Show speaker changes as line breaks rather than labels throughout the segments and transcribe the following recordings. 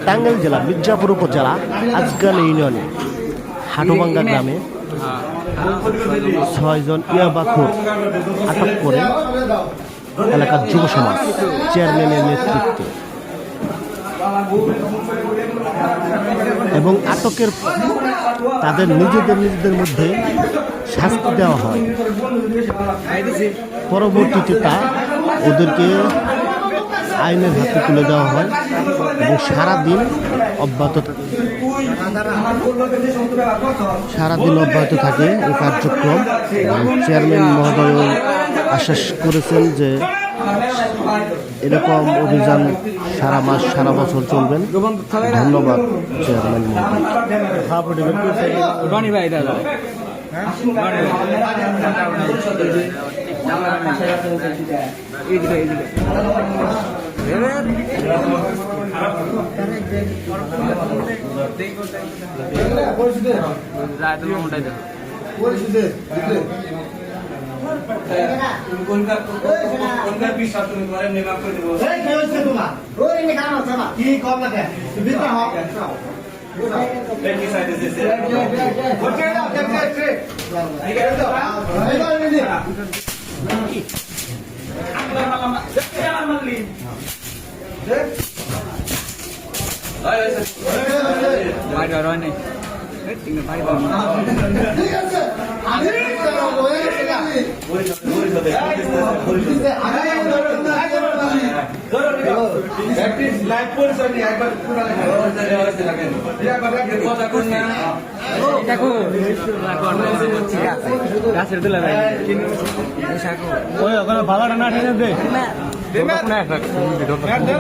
টাঙ্গাইল জেলা মির্জাপুর উপজেলা আজগাল ইউনিয়নে হাটুভাঙ্গা গ্রামে 6 জন ইয়াবাখোর আটক করে এলাকার যুব সমাজ চেয়ারম্যানের নেতৃত্বে এবং আটকের তাদের নিজেদের মধ্যে শাস্তি দেওয়া হয়। পরবর্তীতে তা ওদেরকে আইনের হাতে তুলে দেওয়া হয় এবং সারাদিন অব্যাহত থাকে এই কার্যক্রম। চেয়ারম্যান মহোদয় আশ্বাস করেছেন যে এরকম অভিযান সারা মাস সারা বছর চলবেন। ধন্যবাদ চেয়ারম্যান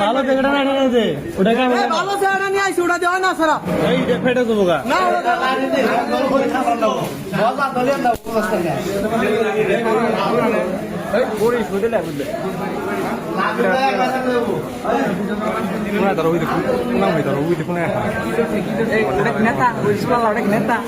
ভালো দেখে না দে ওটাকে ভালো চেহারা নিয়ে আইছে ওটা দেওয়া না সারা এই ফেটে দেবো গা না নেতা